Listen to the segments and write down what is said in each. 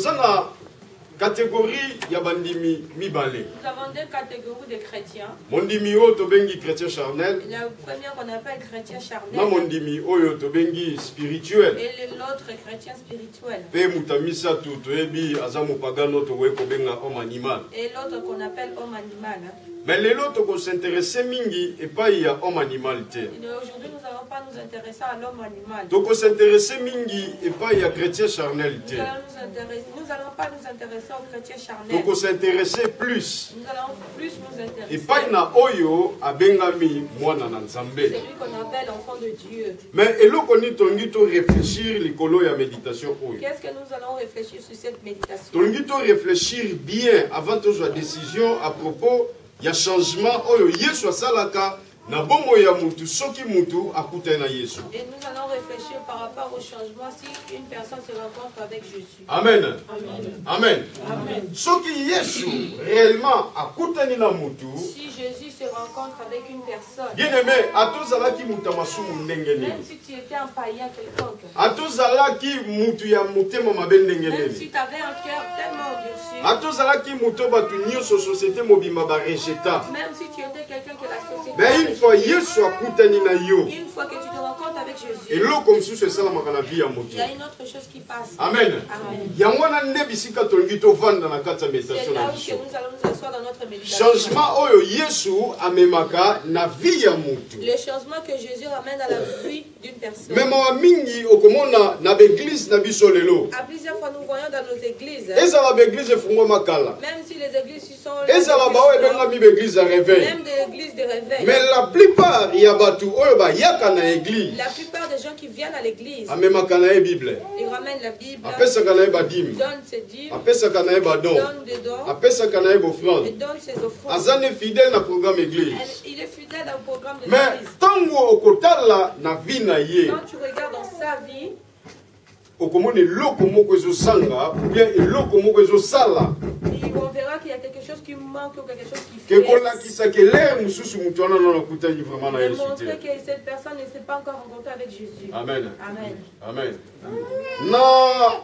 tozana catégorie ya bandimi mibale. Nous avons deux catégories de chrétiens. Mondimi o tobengi chrétien charnel. La première qu'on appelle chrétien charnel. Na mondimi oyo tobengi spirituel. Et l'autre chrétien spirituel. Pe mutamisa tu toyebi azamu pagano to weko benga homme animal. Et l'autre qu'on appelle homme animal. Mais les autres qu'on s'intéresse mingi et pas il y a homme animalité. Aujourd'hui nous n'allons pas nous intéresser à l'homme animal. Donc on s'intéresse mingi et pas il y a chrétien charnalité. Nous allons pas nous intéresser aux chrétiens charnels. Donc on s'intéresse plus. Nous allons plus nous intéresser. Et pas il na oyo abengami mwana na nzambe. C'est lui qu'on appelle enfant de Dieu. Mais et là qu'on dit tongi to réfléchir likolo ya méditation oyo. Qu'est-ce que nous allons réfléchir sur cette méditation? Tongi to réfléchir bien avant de faire décision à propos ya changement oyo Yesu asalaka na bomo ya mutu soki mutu akutana na Yesu. Et nous allons réfléchir par rapport au changement si une personne se rencontre avec Jésus. Amen. Amen. Amen. Amen. Soki Yesu réellement akutani na mutu. Si Jésus se rencontre avec une personne. Bien aimé, atozalaki mutu masumu ndenge nini. Même si tu étais un païen quelconque. Atozalaki mutu ya mutema mabe ndenge nini. Même si tu avais un cœur tellement endurci. Atozalaki mutu batu nyonso société mobimba ba rejeta. Même si tu étais quelqu'un que la société. Mais une fois Yesu akutani na yo. Une fois que tu te rencontres avec Jésus. Et l'eau comme si c'est ça la vie à mutu. Il y a une autre chose qui passe. Amen. Amen. Yangwana nde bisika tongi to vanda na kata C'est méditation là na où biso. nous allons nous asseoir dans notre méditation. Changement oyo Yesu amemaka na vie ya mutu. Le changement que Jésus ramène à la vie d'une personne. Même wa mingi okomona na l'église na biso lelo. À plusieurs fois nous voyons dans nos églises. Ezala ba église efungwa makala. Même si les églises sont Ezala ba oyo benga mi église à réveil. même des églises de réveil. Mais la plupart ya batu oyo ba yaka na église. La plupart des gens qui viennent à l'église, Amemaka na Bible. ils ramènent la Bible, Apesaka na ba dîme. donnent ses dîmes, Apesaka na ba don. donnent des dons, Apesaka na ba et offrande. donnent ses offrandes. Azane fidèle na programme église. Il est fidèle au programme de Mais l'église. tango okotala na vie na ye. Quand tu regardes dans sa vie, okomona eloko moko ezosanga ou bien eloko moko ezosala on verra qu'il y a quelque chose qui manque ou quelque chose qui ke fait. kolakisaka elere mosusu motu wana nano akutani vraiment na De Yesu montrer te. que cette personne ne s'est pas encore rencontrée avec Jésus. Amen. Amen. Amen. Na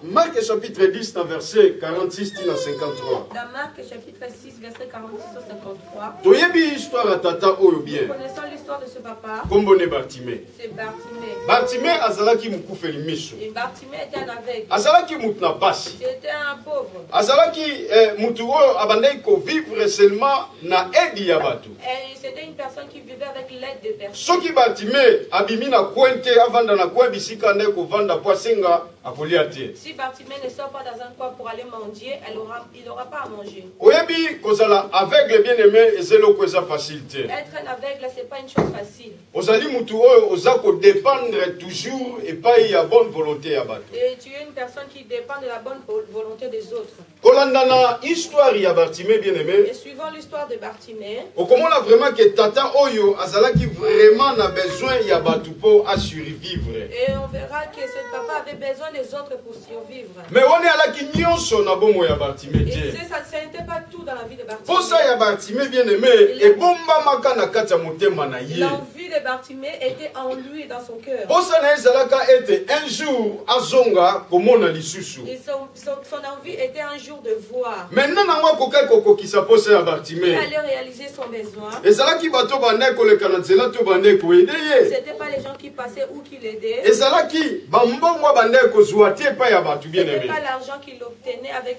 Marc chapitre 10 na verset 46 tina 53. Dans Marc chapitre 6 verset 46 au 53. Toyebi histoire ya tata oyo Nous bien. connaissons l'histoire de ce papa. Kombo ne Bartimée. C'est Bartimée. Bartimée azalaki mokufeli miso. Et Bartimée était un aveugle. Azalaki mutu na pasi. C'était un pauvre. Azalaki mutu oyo abandaki kovivre seulement na aide ya bato. Et c'était une personne qui vivait avec l'aide des personnes. Soki Bartimée abimi na kwente avanda na kwe bisika nde kovanda po asenga akolia te. Si Bartimée ne sort pas dans un coin pour aller mendier, il n'aura pas à manger. Oyebi kozala aveugle bien aimé ezeloko eza facile te. Être un aveugle, c'est pas une chose facile. Ozali mutu oyo oza ko dépendre toujours epai ya bonne volonté ya bato. Et tu es une personne qui dépend de la bonne volonté des autres. Kolanda na histoire ya Bartimée bien aimé. Et suivant l'histoire de Bartimée, Okomona vraiment que tata oyo azalaki vraiment na besoin ya bato po a survivre. et on verra que ce papa avait besoin des autres pour survivre. Mais on est alaki nyonso na bomo ya Bartimée Et te. ça n'était pas tout dans la vie de Bartimée. Posa ya Bartimée bien aimé ebombamaka na kati ya motema na ye. L'envie de Bartimée était en lui, dans son cœur. Posa na ezalaka ete un jour azonga komona lisusu. Et son envie était un jour de voir. Maintenant nango akokai kokokisa posa ya Il Bartimée. allait réaliser son besoin. Ezalaki bato bandai koleka na nzela to bandai koyede ye. C'était pas les gens qui passaient ou qui l'aidaient. Ezalaki bambongo bandai kozwa te epai ya bato bien C'était aimé. pas l'argent qu'il obtenait avec.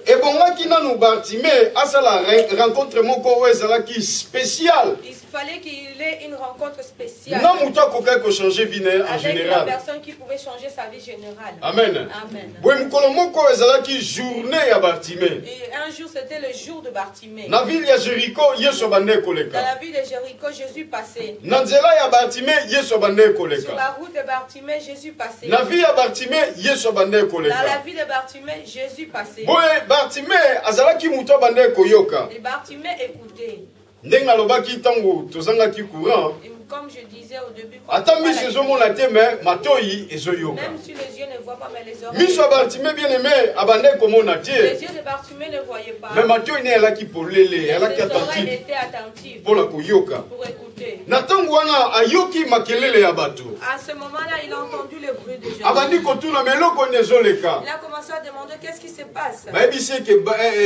Ebongaki nanu Bartimée asala rencontre moko oyo ezalaki spécial. Il fallait qu'il ait une rencontre spéciale. Na mutu akokai kochanger vie na ye en avec la général. personne qui pouvait changer sa vie générale. Amen. Amen. Boye mokolo moko ezalaki journée ya Bartimée. Et un jour, c'était le jour de Bartimée. Na ville ya Jéricho Yesu bandai Dans koleka. la ville de Jéricho, Jésus passait. Na nzela ya Bartimée Yesu bandai Sur koleka. la route de Bartimée, Jésus passait. Na vie ya Bartimée Yesu bandai Dans la koleka. vie de Bartimée, Jésus passait. Boye Bartimée azalaki mutu bandai koyoka. Et Bartimée écoutait. Ndenge alobaki ntango tozangaki courant. Et comme je disais au début, Ata miso ezomona te me matoi ezoyoka. même si les yeux ne voient pas, mais les oreilles. Miso ya Bartimée bien aimé abandai komona te. Les yeux de Bartimée ne voyaient pas. Me matoi ne elaki polele, Les elaki oreilles attentive étaient attentives mpona koyoka. pour écouter. écouter. Na tango wana ayoki makelele ya bato. À ce moment-là, il a entendu le bruit de Jésus. Abandi kotuna meloko nezoleka. Il a commencé à demander qu'est-ce qui se passe. Bayebisi ke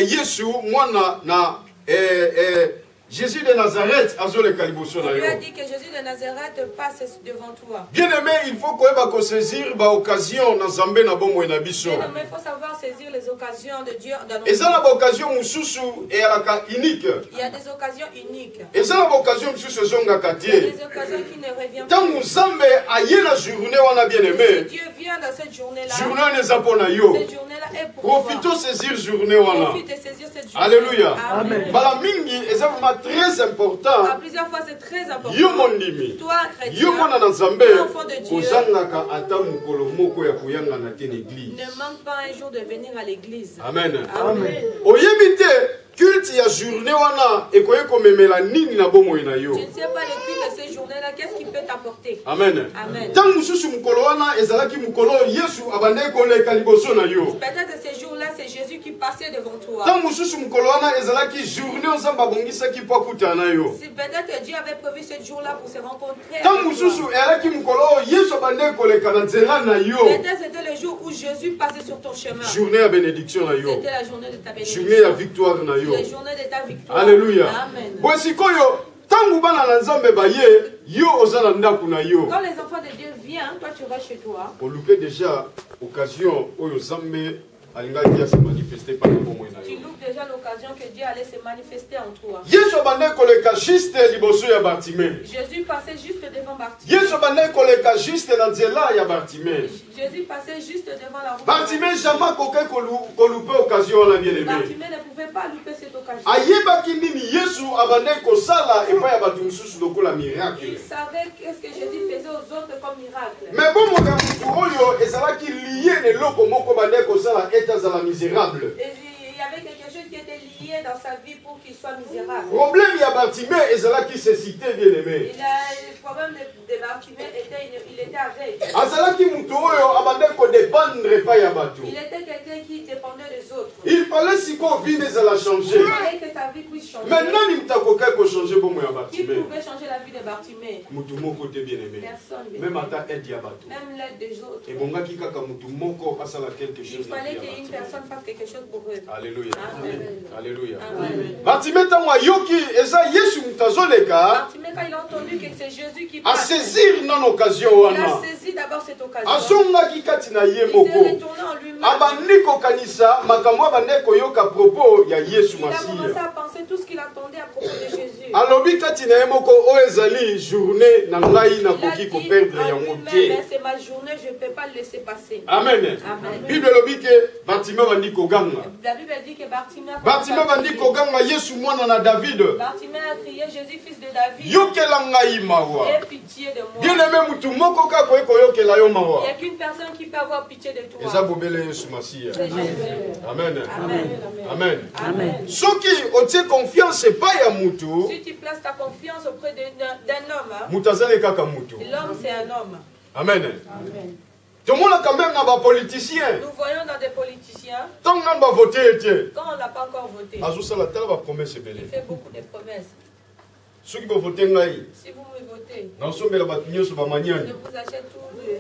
Yesu mwana na Jésus de Nazareth azoleka liboso na On yo. lui a dit que Jésus de Nazareth passe devant toi. Bien aimé, il faut qu'on saisir ba occasion na Nzambe na bomoi na biso. Bien aimé, il faut savoir saisir les occasions de Dieu dans nos Et ça, la occasion mususu et alaka unique. Il y a des occasions uniques. Et ça, la occasion mususu zonga Il y a katie. des occasions qui ne reviennent Tant pas. Nzambe aye la journée wana bien Si aimé. Dieu vient dans cette journée-là, Journée ne zapo na yo. cette journée-là est pour toi. Profitons saisir journée wana. Profite de saisir cette journée. Alléluia. Amen. Bala mingi eza vraiment très À important. plusieurs fois, c'est très important. Yo mondimi. Toi, chrétien, Yo mwana na Nzambe. enfant de Dieu, Kozangaka ata mukolo moko ya kuyanga na te l'église. ne manque pas un jour de venir à l'église. Amen. Amen. Oyebite culte ya journée wana ekoye komemela nini na bomoi na yo. Tu ne sais pas le culte de ces journées-là, qu'est-ce qui peut t'apporter. Amen. Amen. Tant mususu mukolo wana ezalaki mukolo Yesu abande koleka liboso na yo. Peut-être ces jours-là, c'est Jésus qui passait devant toi. Tant mususu mukolo wana ezalaki journée ozamba bongisaki po akuta na yo. Si peut-être Dieu avait prévu ce jour-là pour se rencontrer Tant avec mususu toi. ezalaki mukolo Yesu abande koleka na nzela na yo. Peut-être c'était le jour où Jésus passait sur ton chemin. Journée ya bénédiction na yo. C'était la journée de ta bénédiction. Journée ya victoire na yo. La journée de ta victoire. Alléluia. Amen. Bwesikoyo tangu bana na Nzambe baye yo oza na ndaku na yo. Quand les enfants de Dieu viennent, toi tu vas chez toi. Oluke déjà occasion oyo Nzambe alingaki se manifester par le bomoi na Tu yo. loupes déjà l'occasion que Dieu allait se manifester en toi. Yesu abande koleka juste liboso ya Bartimée. Jésus passait juste devant Bartimée. Yesu abande koleka juste na nzela ya Bartimée. Jésus passait juste devant la route. Bartimée jamais koke kolupe occasion wana bien aimé. Bartimée ne pouvait pas louper cette occasion. Ayebaki nini Yesu abande kosala epai ya bato mosusu lokola miracle. Il savait qu'est-ce que Jésus faisait aux autres comme miracle. Mais bon mokambi oyo ezalaki lié neloko moko bande kosala eta zala misérable. Et il y avait quelque chose qui était lié dans sa vie pour qu'il soit misérable. Problème ya Bartimée ezalaki cécité bien aimé. Le problème de Bartimée était il était aveugle. Azalaki mutu oyo abande kodépendre epai ya bato. Il était quelqu'un qui dépendait des autres. Il fallait siko vie ezala changer. Il fallait que sa vie puisse changer. Maintenant ni mutakoka ko changer bomo ya Qui Bartimée. pouvait changer la vie de Bartimée? Mutu moko te bien aimé. Personne. Même ata aide ya bato. Même l'aide des autres. ebongaki kaka mutu moko asala quelque Il chose na fallait vie ya qu'une Bartimée. personne fasse quelque chose pour eux. Alléluia. Amen. Alléluia. Amen. Bartimée ntango ayoki eza Yesu mutu azoleka Bartimée, quand il a entendu que c'est Jésus qui passe, asaisir non occasion il wana a saisi d'abord cette occasion. azongaki kati na ye Il s'est moko retourné en lui-même. abandi kokanisa makambo abandi koyoka propos ya Yesu Il a commencé Masiya. à penser tout ce qu'il attendait à propos de Jésus. alobi kati na ye moko oyo ezali journée na ngai Il a nakoki dit koperdre en yango lui-même, te. mais c'est ma journée, je ne peux pas le laisser passer. Amen. Amen. Bible elobi ke Bartimée bandi koganga. La Bible dit que Bartimée a Bartimée bandi koganga Yesu mwana na David. Bartimée a crié Jésus, fils de David, Yokela ngai mawa. aie pitié de moi. Bien aimé mutu moko kaka oye koyokela yo Il mawa. n'y a qu'une personne qui peut avoir pitié de toi. Eza bobele Yesu Masiya. C'est Jésus. Amen. Amen. Amen. Amen. Soki otie confiance epai ya mutu, Si tu places ta confiance auprès d'un homme, hein, mutu azali kaka mutu. l'homme c'est un homme. Amen. Amen. Tomona quand même na bapoliticien. Nous voyons dans des politiciens, Ntango nani bavote ete. quand on n'a pas encore voté, Azosala tala bapromese il ebele. fait beaucoup de promesses. Soki bovote ngai, Si vous me votez, nasombela bato nyonso je bamaniani. vous achète tout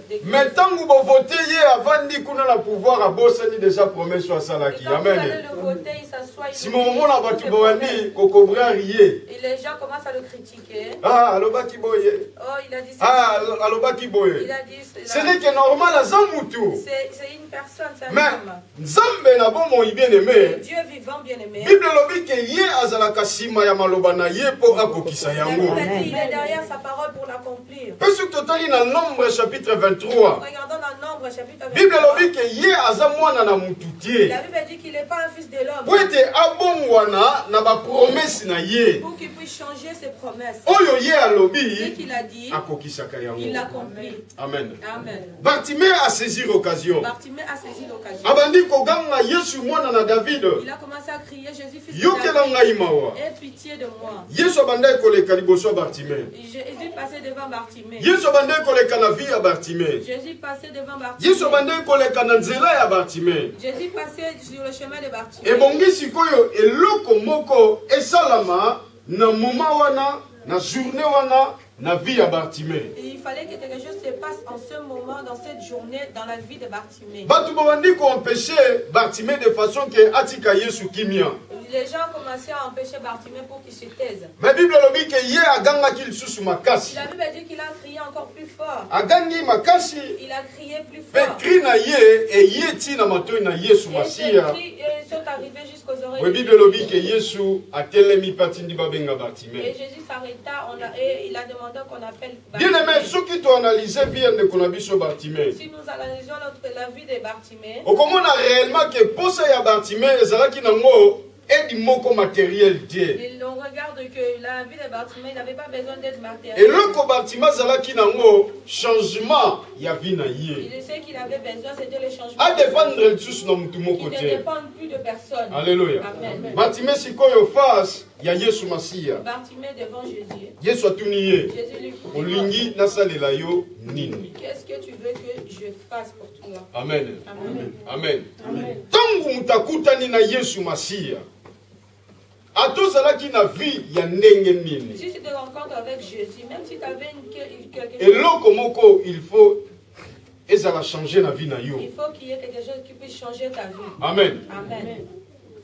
des Mais ntango bovote ye avandi kuna na pouvoir abosani déjà promesse oyo Et asalaki. quand vous allez Amen. le voter, il s'assoit, il Si oublie momomona toutes bato ses bawandi promesses. kokobra rie. Et les gens commencent à le critiquer. Ah, alobaki boye. Oh, il a dit ça. Ah, alobaki Il boye. a dit Ce cela. n'est que normal aza mutu. C'est une personne, c'est un Mais homme. Nzambe na bomoi bien Et aimé. Dieu vivant, bien aimé. Bible elobi ke ye azalaka nsima ya maloba na ye mpo akokisa La yango. Bible dit, il est derrière sa parole pour l'accomplir. Mpe soki totali na Nombre chapitre 23, Regardons dans Nombre chapitre 23. Bible elobi ke ye aza mwana na mutu te. La Bible dit qu'il n'est pas un fils de l'homme. Po ete abongwana na bapromese na ye Pour qu'il puisse changer ses promesses. oyo ye Ce alobi qu'il a dit, akokisaka il yango. l'accomplit. Amen. Amen. Bartimée a saisi l'occasion. Bartimée a saisi l'occasion. Abandi koganga Yesu mwana na David. Il a commencé à crier Jésus, fils de Yokela David, ngai mawa. aie pitié de moi. Yesu abandaki koleka liboso ya Bartimée. Et Jésus passait devant Bartimée. Yesu abandaki koleka na vie ya Bartimée. Jésus passait devant Bartimée. Yesu abandaki koleka na nzela ya Bartimée. Jésus passait sur le chemin de Bartimée. Ebongi sikoyo eloko moko esalama na moma wana na journée wana na vie ya Bartimée. Et il fallait que quelque chose se passe en ce moment, dans cette journée, dans la vie de Bartimée. Batu babandi ko empêcher Bartimée de façon que atika Yesu kimia. Les gens commençaient à empêcher Bartimée pour qu'il se taise. Mais Bible lobi que ye aganga ki lisusu makasi. La Bible dit qu'il a crié encore plus fort. Agangi makasi. Il a crié plus Pe fort. cri na ye e ye ti na matoi na Yesu Et Masia. ces cris sont arrivés jusqu'aux oreilles. Oui, Bible lobi que Yesu atelemi patindi babenga Et Bartimée. Jésus s'arrêta et il a demandé qu'on appelle Bien Bartimée. aimé, ceux qui t'ont analysé viennent de Konabiso Bartimée. Si nous analysions la vie de Bartimée, Au comment on a réellement que pour ça ya Bartimée, ezalaki nango et du moko matériel Dieu. et on regarde que la vie de Bartimée n'avait pas besoin d'être Et matérielle. le ko Bartimée zalaki nango changement ya vie na ye. Il sait qu'il avait besoin, c'était le changement. A dépendre tous na mutu Il moko ne te. dépend plus de personne. Alléluia. Amen. Bartimée sikoyo face ya Yesu Masia. Bartimée devant Jésus. Yesu atuni ye. Jésus lui dit, Olingi nasalela yo nini. qu'est-ce que tu veux que je fasse pour toi? Amen. Amen. Amen. Amen. Tangu mutakutani na Yesu Masia. Atozalaki na vie ya ndenge nini. Si tu te rencontres avec Jésus, même si tu avais quelque Et chose, loko moko il faut ezala changer na vie na yo. il faut qu'il y ait quelque chose qui puisse changer ta vie. Amen. Amen.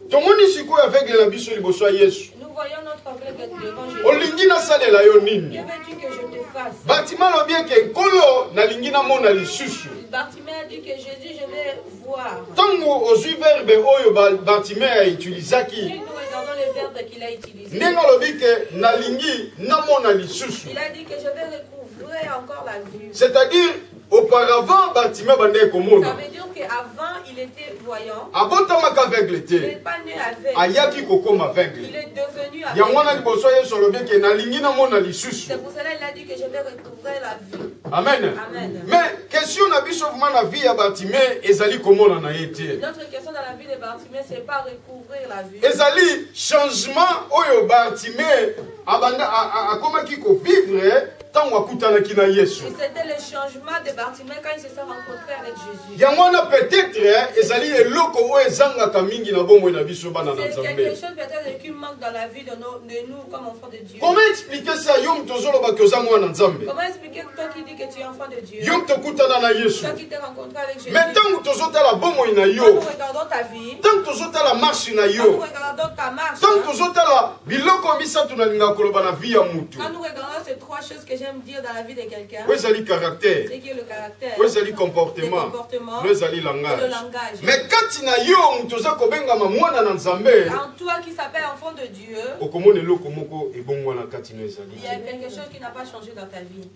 Tomoni sikoyo aveugle na biso liboso ya Yesu. Nous voyons notre aveugle devant Jésus. Olingi nasalela yo Que nini. veux-tu que je te fasse? Bartimée alobi ke nkolo nalingi namona lisusu. Bartimée a dit que Jésus, je vais voir. Tango ozwi verbe oyo Bartimée autilisaki. Si nous regardons le verbe qu'il a utilisé, Ndenge alobi ke nalingi namona lisusu. il a dit que je vais recouvrer encore la vue. C'est-à-dire auparavant Bartimée bandai Ça komona. veut dire qu'avant, il était voyant. Abotamaka aveugle Il n'est te. pas né aveugle. Ayaki kokoma aveugle. Il est devenu Ya mwana aveugle. liboso ya Yesu alobi ke nalingi namona lisusu. C'est pour cela qu'il a dit que je vais recouvrer la vue. Amen. Amen. Mais question na biso vraiment na vie ya Bartimée ezali komona na ye te. Notre question dans la vie de Bartimée, ce n'est pas recouvrir la vue. Ezali changement oyo Bartimée abanda akomaki ko vivre tango akutanaki na Yesu. Et c'était le changement de Bartimée quand il se sont rencontrés avec Jésus. Ya mwana peut-être ezali eloko oyo ezangaka mingi na bomoi na biso bana na C'est quelque Nzambe. chose peut-être qui manque dans la vie de nous comme enfants de Dieu. Comment expliquer ça yo mtozoloba ke oza mwana Nzambe? Comment expliquer que toi qui dis que tu es enfant de Dieu, Yo mtokutana na Yesu. toi qui t'es rencontré avec Jésus, Mais tango tozotala bomoi na quand yo, nous regardons ta vie, tango tozotala marche na quand nous yo, regardons ta marche, tango tozotala biloko misato na linga koloba na vie ya mutu. quand nous regardons ces trois choses que j'aime dire dans la vie de quelqu'un, Oyo ezali caractère, c'est qui est le caractère, oyo ezali le comportement, comportement, oyo ezali et le langage. langage. Mais kati na yo mutu oza kobengama mwana na Nzambe, En toi qui s'appelle enfant de Dieu, okomona eloko moko ebongwana kati na ezali. il y a quelque chose qui n'a pas changé dans ta vie.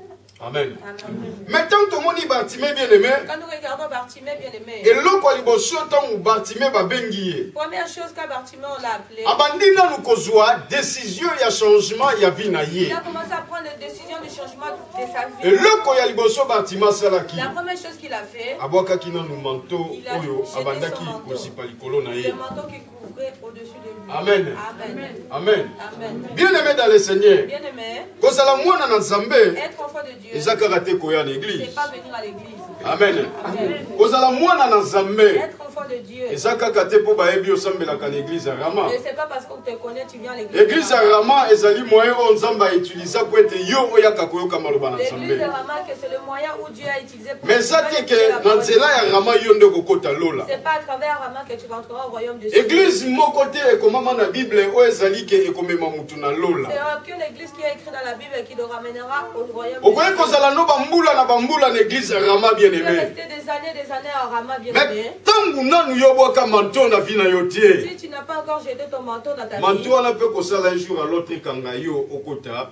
Amen. Amen. Mais tango tomoni Bartimée bien aimé, Quand nous regardons Bartimée, bien aimé, eloko ya liboso tango Bartimée babengi ye, première chose qu'à Bartimée on l'a appelé, abandi nanu kozwa décision ya changement ya vie na ye. il a commencé à prendre des décisions de changement de sa vie. Eloko ya liboso Bartimée asalaki, La première chose qu'il a fait, abwakaki nanu manteau Il a oyo jeté abandaki son manteau. kozipa likolo na ye. le manteau qui couvrait au-dessus de lui. Amen. Amen. Amen. Amen. Bien aimé dans le Seigneur, Bien aimé, kozala mwana na Nzambe être enfant de Dieu, eza kaka te koya na c'est église. pas venir à l'église. Amen. Amen. Kozala mwana na Nzambe Être enfant de Dieu, eza kaka te mpo bayebi osambelaka na église ya Rama. et c'est pas parce qu'on te connaît, tu viens à l'église. Église ya Rama ezali moyen oyo Nzambe autiliza po ete yo oyaka koyoka maloba na L'église de Nzambe. Rama, que c'est le moyen où Dieu a utilisé pour Mais eza te écouter la ke na parole. nzela ya Rama yo nde okokota lola. C'est pas à travers Rama que tu rentreras au royaume de Dieu. Église moko te ekomama na Bible oyo ezali ke ekomema mutu na lola. C'est aucune église qui est écrite dans la Bible qui le ramènera au royaume Okoki de Dieu. kozala no bambula na bambula na église ya Rama bien Tu vas aimé. rester des années à Rama, bien Mais aimé. tangu nanu yo bwaka manteau na vie na yo te. Si tu n'as pas encore jeté ton manteau dans ta vie, Manteau wana mpe kosala un jour à l'autre ekanga yo okota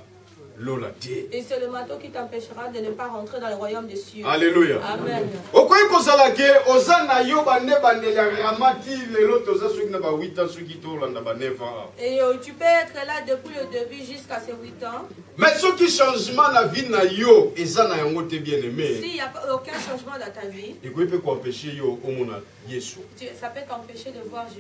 lola te. et c'est le manteau qui t'empêchera de ne pas rentrer dans le royaume des cieux. Alléluia. Amen. Okoki kozala ke oza na yo bande bandeli ya Rama ti lelo toza soki na ba 8 ans soki tolanda ba 9 ans. Et tu peux être là depuis le début jusqu'à ces 8 ans. Mais soki changement na vie na yo eza na yango te bien aimé. S'il n'y a pas aucun changement dans ta vie, Ekoki mpe koempêcher yo omona Yesu. ça peut t'empêcher de voir Jésus.